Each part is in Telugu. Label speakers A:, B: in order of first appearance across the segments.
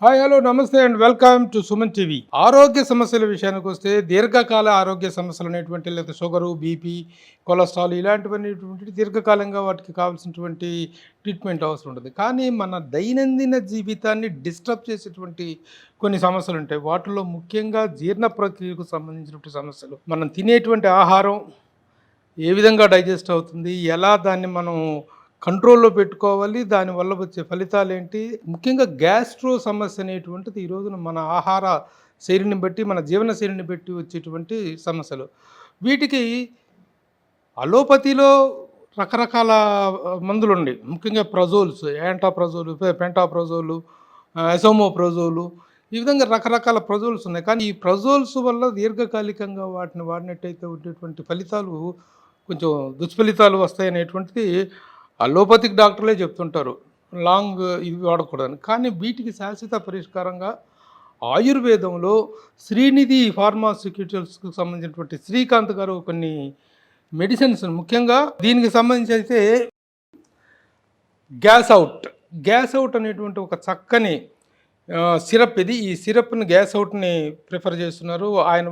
A: హాయ్ హలో నమస్తే and welcome to Suman TV. ఆరోగ్య సమస్యల విషయానికి వస్తే దీర్ఘకాల ఆరోగ్య సమస్యలు అనేటువంటి లేదా షుగరు, బీపీ, కొలెస్ట్రాల్ ఇలాంటివనేటువంటి దీర్ఘకాలంగా వాటికి కావాల్సినటువంటి ట్రీట్మెంట్ అవసరం ఉంటుంది. కానీ మన దైనందిన జీవితాన్ని డిస్టర్బ్ చేసేటువంటి కొన్ని సమస్యలు ఉంటాయి. వాటిలో ముఖ్యంగా జీర్ణ ప్రక్రియకు సంబంధించినటువంటి సమస్యలు. మనం తినేటువంటి ఆహారం ఏ విధంగా డైజెస్ట్ అవుతుంది, ఎలా దాన్ని మనం కంట్రోల్లో పెట్టుకోవాలి, దానివల్ల వచ్చే ఫలితాలేంటి, ముఖ్యంగా గ్యాస్ట్రో సమస్య అనేటువంటిది ఈ రోజున మన ఆహార శైలిని బట్టి, మన జీవన శైలిని బట్టి వచ్చేటువంటి సమస్యలు. వీటికి అలోపతిలో రకరకాల మందులుండి, ముఖ్యంగా ప్రజోల్స్, యాంటాప్రజోలు, పెంటాప్రజోలు, ఎసోమోప్రజోలు, ఈ విధంగా రకరకాల ప్రజోల్స్ ఉన్నాయి. కానీ ఈ ప్రజోల్స్ వల్ల దీర్ఘకాలికంగా వాటిని వాడినట్టయితే ఉండేటువంటి ఫలితాలు కొంచెం దుష్ఫలితాలు వస్తాయనేటువంటిది అలోపతిక్ డాక్టర్లే చెప్తుంటారు, లాంగ్ ఇవి వాడకూడదని. కానీ వీటికి శాశ్వత పరిష్కారంగా ఆయుర్వేదంలో శ్రీనిధి ఫార్మాస్యూటికల్స్కి సంబంధించినటువంటి శ్రీకాంత్ గారు కొన్ని మెడిసిన్స్, ముఖ్యంగా దీనికి సంబంధించి అయితే గ్యాస్ అవుట్ అనేటువంటి ఒక చక్కని సిరప్ ఇది. ఈ సిరప్ని గ్యాస్ అవుట్ని ప్రిఫర్ చేస్తున్నారు.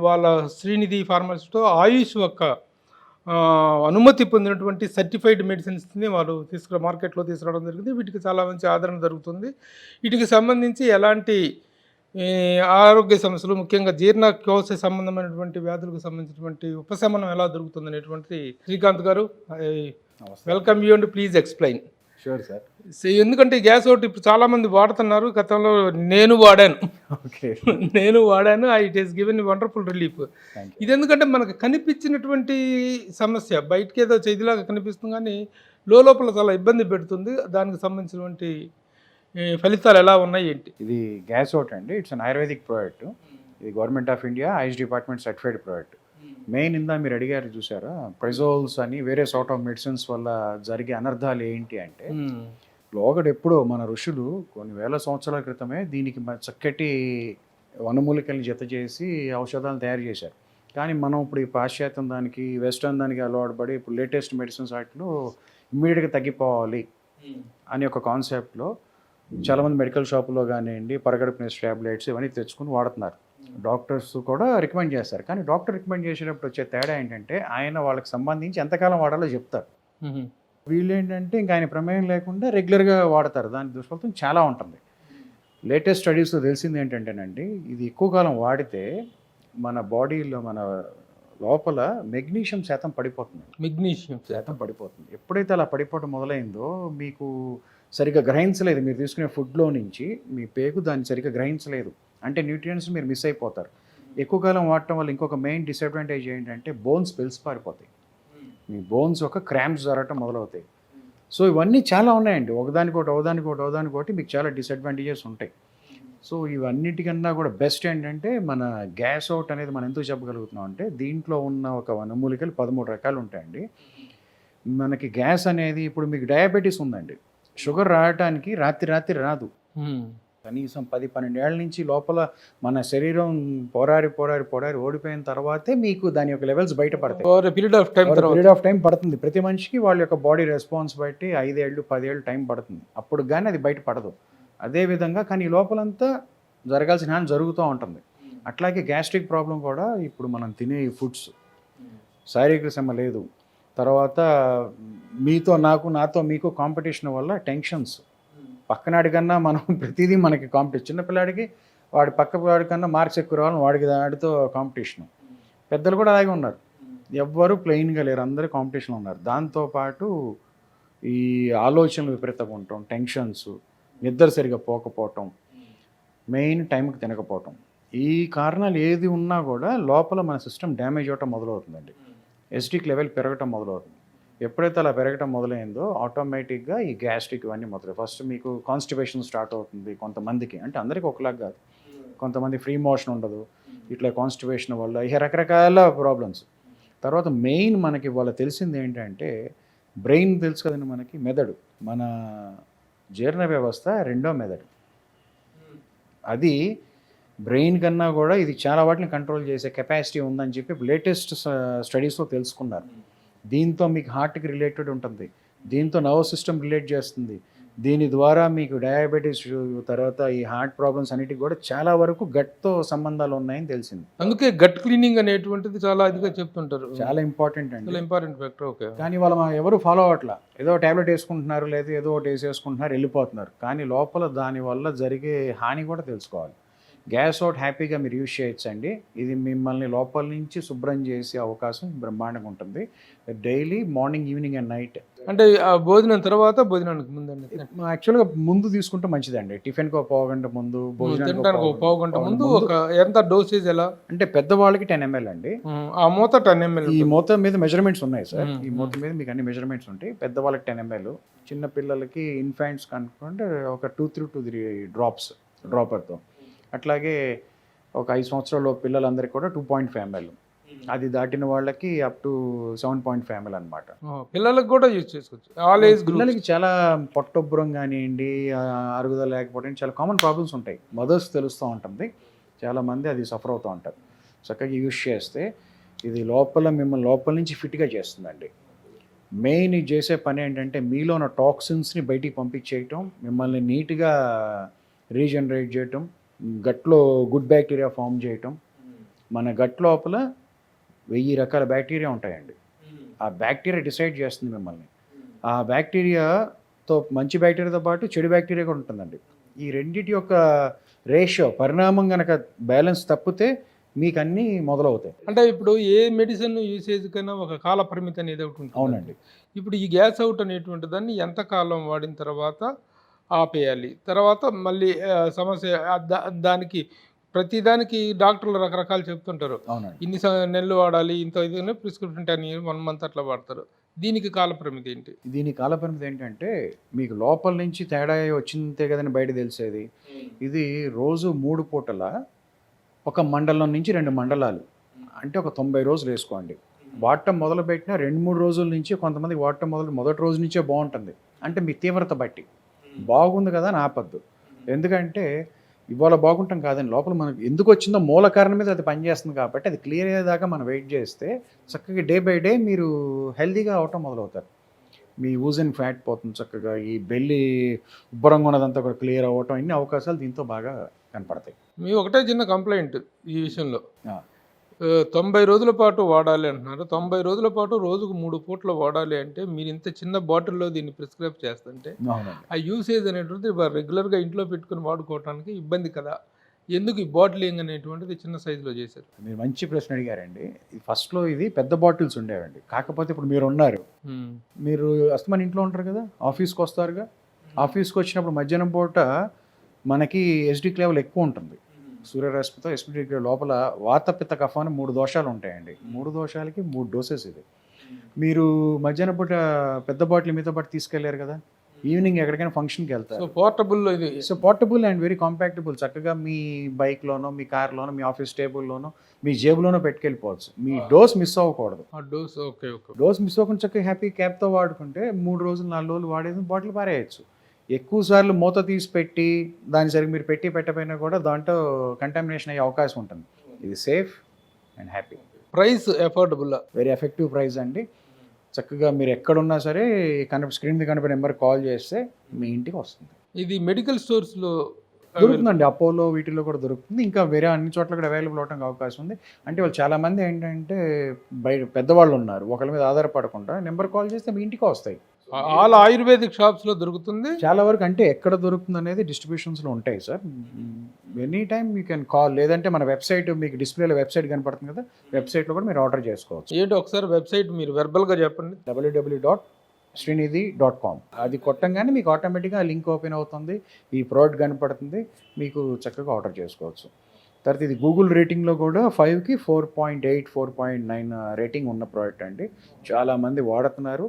A: వాళ్ళ శ్రీనిధి ఫార్మాసిస్ట్తో ఆయుష్ యొక్క అనుమతి పొందినటువంటి సర్టిఫైడ్ మెడిసిన్స్ని వాళ్ళు మార్కెట్లో తీసుకురావడం జరిగింది. వీటికి చాలా మంచి ఆదరణ జరుగుతుంది. వీటికి సంబంధించి ఎలాంటి ఆరోగ్య సమస్యలు, ముఖ్యంగా జీర్ణకోశ సంబంధమైనటువంటి వ్యాధులకు సంబంధించినటువంటి ఉపశమనం ఎలా దొరుకుతుంది అనేటువంటి శ్రీకాంత్ గారు, welcome you and please explain.
B: Sure sir.
A: ఎందుకంటే గ్యాస్ అవుట్ ఇప్పుడు చాలామంది వాడుతున్నారు. గతంలో నేను వాడాను. It is given wonderful relief. ఇది ఎందుకంటే మనకు కనిపించినటువంటి సమస్య బయటకి ఏదో చేతిలాగా కనిపిస్తుంది, కానీ లోపల చాలా ఇబ్బంది పెడుతుంది. దానికి సంబంధించినటువంటి ఫలితాలు ఎలా ఉన్నాయి ఏంటి?
B: ఇది గ్యాస్ అవుట్ అండి. It's an ayurvedic product. ఇది government of India AYUSH department certified product. Main ఇందా మీరు అడిగారు చూసారా, ప్రెజోల్స్ అని వేరే సార్ట్ ఆఫ్ మెడిసిన్స్ వల్ల జరిగే అనర్థాలు ఏంటి అంటే, లోగడ ఎప్పుడో మన ఋషులు కొన్ని వేల సంవత్సరాల క్రితమే దీనికి చక్కటి వనమూలికల్ని జత చేసి ఔషధాలను తయారు చేశారు. కానీ మనం ఇప్పుడు ఈ పాశ్చాత్యం దానికి, వెస్టర్న్ దానికి అలవాటు పడి ఇప్పుడు లేటెస్ట్ మెడిసిన్స్ వాటిలో ఇమ్మీడియట్గా తగ్గిపోవాలి అనే ఒక కాన్సెప్ట్లో చాలామంది మెడికల్ షాపులో కానివ్వండి, పరగడుపునే ట్యాబ్లెట్స్ ఇవన్నీ తెచ్చుకుని వాడుతున్నారు. డాక్టర్స్ కూడా రికమెండ్ చేస్తారు. కానీ డాక్టర్ రికమెండ్ చేసేటప్పుడు వచ్చే తేడా ఏంటంటే, ఆయన వాళ్ళకి సంబంధించి ఎంతకాలం వాడాలో చెప్తారు. వీళ్ళు ఏంటంటే ఇంకా ఆయన ప్రమేయం లేకుండా రెగ్యులర్గా వాడతారు. దాని దుష్ఫలితం చాలా ఉంటుంది. లేటెస్ట్ స్టడీస్లో తెలిసింది ఏంటంటేనండి, ఇది ఎక్కువ కాలం వాడితే మన బాడీలో, మన లోపల మెగ్నీషియం శాతం పడిపోతుంది.
A: మెగ్నీషియం
B: శాతం పడిపోతుంది. ఎప్పుడైతే అలా పడిపోవడం మొదలైందో, మీకు సరిగ్గా గ్రహించలేదు, మీరు తీసుకునే ఫుడ్లో నుంచి మీ పేగు దాన్ని సరిగ్గా గ్రహించలేదు, అంటే న్యూట్రియంట్స్ మీరు మిస్ అయిపోతారు. ఎక్కువ కాలం వాడటం వల్ల ఇంకొక మెయిన్ డిసడ్వాంటేజ్ ఏంటంటే, బోన్స్ పారిపోతాయి, మీ బోన్స్ ఒక క్రాంప్స్ జరగటం మొదలవుతాయి. సో ఇవన్నీ చాలా ఉన్నాయండి, ఒకదానికోటి మీకు చాలా డిసడ్వాంటేజెస్ ఉంటాయి. సో ఇవన్నిటికన్నా కూడా బెస్ట్ ఏంటంటే, మన గ్యాస్ అవుట్ అనేది మనం ఎందుకు చెప్పగలుగుతున్నాం అంటే, దీంట్లో ఉన్న ఒక వనమూలికలు 13 రకాలు ఉంటాయండి. మనకి గ్యాస్ అనేది, ఇప్పుడు మీకు డయాబెటీస్ ఉందండి, షుగర్ రావడానికి రాత్రి రాదు. కనీసం 10-12 ఏళ్ళ నుంచి లోపల మన శరీరం పోరాడి ఓడిపోయిన తర్వాతే మీకు దాని యొక్క లెవెల్స్ బయటపడతాయి. పీరియడ్ ఆఫ్ టైం పడుతుంది. ప్రతి మనిషికి వాళ్ళ యొక్క బాడీ రెస్పాన్స్ బట్టి 5 ఏళ్ళు 10 ఏళ్ళు టైం పడుతుంది. అప్పుడు కానీ అది బయటపడదు. అదేవిధంగా కానీ లోపలంతా జరగాల్సిన హాని జరుగుతూ ఉంటుంది. అట్లాగే గ్యాస్ట్రిక్ ప్రాబ్లం కూడా, ఇప్పుడు మనం తినే ఫుడ్స్, శారీరక శ్రమ లేదు, తర్వాత నాతో మీకు కాంపిటీషన్ వల్ల టెన్షన్స్, పక్కనాడి కన్నా మనం ప్రతిదీ మనకి కాంపిటీషన్. చిన్నపిల్లాడికి వాడి పక్క వాడి కన్నా మార్క్స్ ఎక్కువ రావాలని వాడితో కాంపిటీషను. పెద్దలు కూడా అలాగే ఉన్నారు, ఎవ్వరూ ప్లెయిన్గా లేరు, అందరూ కాంపిటీషన్లో ఉన్నారు. దాంతోపాటు ఈ ఆలోచనలు విపరీతంగా ఉండటం, టెన్షన్స్, నిద్ర సరిగా పోకపోవటం, మెయిన్ టైంకి తినకపోవటం, ఈ కారణాలు ఏది ఉన్నా కూడా లోపల మన సిస్టమ్ డ్యామేజ్ అవ్వటం మొదలవుతుందండి. ఎసిడిక్ లెవెల్ పెరగటం మొదలవుతుంది. ఎప్పుడైతే అలా పెరగటం మొదలైందో ఆటోమేటిక్గా ఈ గ్యాస్ట్రిక్ ఇవన్నీ మొదలై, ఫస్ట్ మీకు కాన్స్టిపేషన్ స్టార్ట్ అవుతుంది కొంతమందికి, అంటే అందరికీ ఒకలాగా కాదు, కొంతమంది ఫ్రీ మోషన్ ఉండదు, ఇట్లా కాన్స్టిపేషన్ వల్ల ఇక రకరకాల ప్రాబ్లమ్స్. తర్వాత మెయిన్ మనకి వాళ్ళ తెలిసింది ఏంటంటే, బ్రెయిన్ తెలుసు కదండి మనకి, మెదడు, మన జీర్ణ వ్యవస్థ రెండో మెదడు. అది బ్రెయిన్ కన్నా కూడా ఇది చాలా వాటిని కంట్రోల్ చేసే కెపాసిటీ ఉందని చెప్పి లేటెస్ట్ స్టడీస్లో తెలుసుకున్నారు. దీంతో మీకు హార్ట్కి రిలేటెడ్ ఉంటుంది, దీంతో నర్వస్ సిస్టమ్ రిలేట్ చేస్తుంది, దీని ద్వారా మీకు డయాబెటీస్, తర్వాత ఈ హార్ట్ ప్రాబ్లమ్స్ అన్నిటికి కూడా చాలా వరకు గట్తో సంబంధాలు ఉన్నాయని తెలిసింది.
A: అందుకే గట్ క్లీనింగ్ అనేటువంటిది చాలా ఇదిగా చెప్తుంటారు.
B: చాలా ఇంపార్టెంట్ అండి.
A: చాలా ఇంపార్టెంట్ ఫ్యాక్టర్. ఓకే.
B: కానీ ఎవరు ఫాలో అవ్వట్లా. ఏదో టాబ్లెట్ వేసుకుంటున్నారు, లేదా ఏదో ఒకటి వేసేసుకుంటున్నారు, వెళ్ళిపోతున్నారు. కానీ లోపల దానివల్ల జరిగే హాని కూడా తెలుసుకోవాలి. గ్యాస్ అవుట్ హ్యాపీగా మీరు యూజ్ చేయొచ్చండి. ఇది మిమ్మల్ని లోపల నుంచి శుభ్రం చేసే అవకాశం బ్రహ్మాండంగా ఉంటుంది. Daily morning, evening and night.
A: అంటే ఆ భోజనం తర్వాత, భోజనానికి ముందండి?
B: యాక్చువల్గా ముందు తీసుకుంటే మంచిదండి. టిఫిన్కి ఒక పావు గంట ముందు,
A: తినడానికి ఒక పావు గంట ముందు. ఒక ఎంత డోసేజ్ ఎలా?
B: అంటే పెద్దవాళ్ళకి 10 ml అండి.
A: ఆ మూత 10 ml.
B: ఈ మూత మీద మెజర్మెంట్స్ ఉన్నాయి సార్. ఈ మూత మీద మీకు అన్ని మెజర్మెంట్స్ ఉంటాయి. పెద్దవాళ్ళకి 10 ml, చిన్న పిల్లలకి ఇన్ఫాంట్స్ కనుక్కుంటే ఒక 2 to 3 డ్రాప్స్ డ్రాపర్తో. అట్లాగే ఒక 5 సంవత్సరాల పిల్లలందరికీ కూడా 2.5 ml. అది దాటిన వాళ్ళకి అప్ టు 7.5 ml అనమాట.
A: పిల్లలకు కూడా యూజ్ చేసుకోవచ్చు. ఆల్ ఏజ్
B: పిల్లలకి చాలా పొట్టొబ్బరం కానివ్వండి, అరుగుదల లేకపోవడం చాలా కామన్ ప్రాబ్లమ్స్ ఉంటాయి. మదర్స్ తెలుస్తూ ఉంటుంది. చాలామంది అది సఫర్ అవుతూ ఉంటారు. చక్కగా యూజ్ చేస్తే ఇది మిమ్మల్ని లోపల నుంచి ఫిట్గా చేస్తుందండి. మెయిన్ ఇది చేసే పని ఏంటంటే మీలో ఉన్న టాక్సిన్స్ని బయటికి పంపించేయటం, మిమ్మల్ని నీట్గా రీజనరేట్ చేయటం, గట్లో గుడ్ బ్యాక్టీరియా ఫామ్ చేయటం. మన గట్ లోపల 1000 రకాల బ్యాక్టీరియా ఉంటాయండి. ఆ బ్యాక్టీరియా డిసైడ్ చేస్తుంది మిమ్మల్ని. ఆ బ్యాక్టీరియాతో, మంచి బ్యాక్టీరియాతో పాటు చెడు బ్యాక్టీరియా కూడా ఉంటుందండి. ఈ రెండింటి యొక్క రేషియో, పరిణామం కనుక బ్యాలెన్స్ తప్పితే మీకు అన్నీ మొదలవుతాయి.
A: అంటే ఇప్పుడు ఏ మెడిసిన్ యూసేజ్ కన్నా ఒక కాల పరిమితి అనేది ఒకటి ఉంటుంది.
B: అవునండి.
A: ఇప్పుడు ఈ గ్యాస్ అవుట్ అనేటువంటి దాన్ని ఎంతకాలం వాడిన తర్వాత ఆపేయాలి? తర్వాత మళ్ళీ సమస్య దానికి ప్రతిదానికి డాక్టర్లు రకరకాలు చెప్తుంటారు.
B: అవునండి.
A: ఇన్ని నెలలు వాడాలి, ఇంత ఇది ప్రిస్క్రిప్షన్ 10 years 1 month అట్లా వాడతారు. దీనికి కాల పరిమితి ఏంటి?
B: దీని కాల పరిమితి ఏంటంటే మీకు లోపల నుంచి తేడా వచ్చిందే కదని బయట తెలిసేది. ఇది రోజు 3 పూటల ఒక మండలం నుంచి 2 మండలాలు, అంటే ఒక 90 రోజులు వేసుకోండి. వాడటం మొదలుపెట్టిన 2-3 రోజుల నుంచి, కొంతమందికి వాడటం మొదటి రోజు నుంచే బాగుంటుంది. అంటే మీ తీవ్రత బట్టి బాగుంది కదా అని ఆపద్దు. ఎందుకంటే ఇవాళ బాగుంటాం కాదండి, లోపల మనకు ఎందుకు వచ్చిందో మూల కారణం మీద అది పనిచేస్తుంది. కాబట్టి అది క్లియర్ అయ్యేదాకా మనం వెయిట్ చేస్తే చక్కగా డే బై డే మీరు హెల్తీగా అవటం మొదలవుతారు. మీ ఊజన్ ఫ్యాట్ పోతుంది, చక్కగా ఈ బెల్లి ఉబ్బరంగా ఉన్నదంతా కూడా క్లియర్ అవ్వటం, అన్ని అవకాశాలు దీంతో బాగా కనపడతాయి.
A: మీ ఒకటే చిన్న కంప్లైంట్ ఈ విషయంలో, 90 రోజుల పాటు వాడాలి అంటున్నారు. 90 రోజుల పాటు రోజుకు 3 పూటలు వాడాలి అంటే మీరు ఇంత చిన్న బాటిల్లో దీన్ని ప్రిస్క్రైబ్ చేస్తుంటే ఆ యూసేజ్ అనేటువంటిది రెగ్యులర్గా ఇంట్లో పెట్టుకుని వాడుకోవడానికి ఇబ్బంది కదా. ఎందుకు ఈ బాటిలింగ్ అనేటువంటిది చిన్న సైజులో చేశారు?
B: మీరు మంచి ప్రశ్న అడిగారండి. ఫస్ట్లో ఇది పెద్ద బాటిల్స్ ఉండేవండి. కాకపోతే ఇప్పుడు మీరు ఉన్నారు, మీరు అస్తమాన్ ఇంట్లో ఉంటారు కదా, ఆఫీస్కి వస్తారుగా. ఆఫీస్కి వచ్చినప్పుడు మధ్యాహ్నం పూట మనకి ఎస్డిక్ లెవెల్ ఎక్కువ ఉంటుంది. సూర్యరశ్మితో ఎస్డిక్ లోపల వాత, పిత్త, కఫ అని 3 దోషాలు ఉంటాయండి. 3 దోషాలకి 3 డోసెస్ ఇది. మీరు మధ్యాహ్నం పూట పెద్ద బాటిల్ మీతో పాటు తీసుకెళ్లారు కదా, ఈవినింగ్ ఎక్కడికైనా ఫంక్షన్కి వెళ్తారు.
A: పోర్టబుల్ ఇది.
B: Portable and very compactable. చక్కగా మీ బైక్లోనో, మీ కార్లోనో, మీ ఆఫీస్ టేబుల్లోనో, మీ జేబులోనో పెట్టుకెళ్ళిపోవచ్చు. మీ డోస్ మిస్ అవ్వకూడదు. డోస్ మిస్ అవ్వకుండా చక్కగా హ్యాపీ క్యాప్తో వాడుకుంటే 3 రోజులు 4 రోజులు వాడేది బాటిల్ పారేయచ్చు. ఎక్కువ సార్లు మూత తీసి పెట్టి దాని సరిగ్గా మీరు పెట్టకపోయినా కూడా దాంట్లో కంటామినేషన్ అయ్యే అవకాశం ఉంటుంది. ఇది safe and happy.
A: Price affordable,
B: very effective price అండి. చక్కగా మీరు ఎక్కడున్నా సరే స్క్రీన్ మీద కనపడే నెంబర్ కాల్ చేస్తే మీ ఇంటికి వస్తుంది.
A: ఇది మెడికల్ స్టోర్స్లో
B: దొరుకుతుందండి. అపోలో వీటిలో కూడా దొరుకుతుంది. ఇంకా వేరే అన్ని చోట్ల కూడా అవైలబుల్ అవడానికి అవకాశం ఉంది. అంటే వాళ్ళు చాలామంది ఏంటంటే బయట పెద్దవాళ్ళు ఉన్నారు, ఒకరి మీద ఆధారపడకుండా నెంబర్ కాల్ చేస్తే మీ ఇంటికి వస్తాయి.
A: ఆల్ ఆయుర్వేదిక్ షాప్స్లో దొరుకుతుంది
B: చాలా వరకు. అంటే ఎక్కడ దొరుకుతుంది అనేది డిస్ట్రిబ్యూషన్స్లో ఉంటాయి sir. Any time you can call, లేదంటే మన వెబ్సైట్ మీకు డిస్ప్లేలో వెబ్సైట్ కనపడుతుంది కదా, వెబ్సైట్లో కూడా మీరు ఆర్డర్ చేసుకోవచ్చు.
A: ఏంటి ఒకసారి వెబ్సైట్ మీరు వెర్బల్గా చెప్పండి.
B: www.srinidhi.com. అది కొట్టంగానే మీకు ఆటోమేటిక్గా లింక్ ఓపెన్ అవుతుంది, ఈ ప్రోడక్ట్ కనపడుతుంది, మీకు చక్కగా ఆర్డర్ చేసుకోవచ్చు. తర్వాత ఇది గూగుల్ రేటింగ్లో కూడా 5కి 4.8, 4.9 రేటింగ్ ఉన్న ప్రోడక్ట్ అండి. చాలామంది వాడుతున్నారు.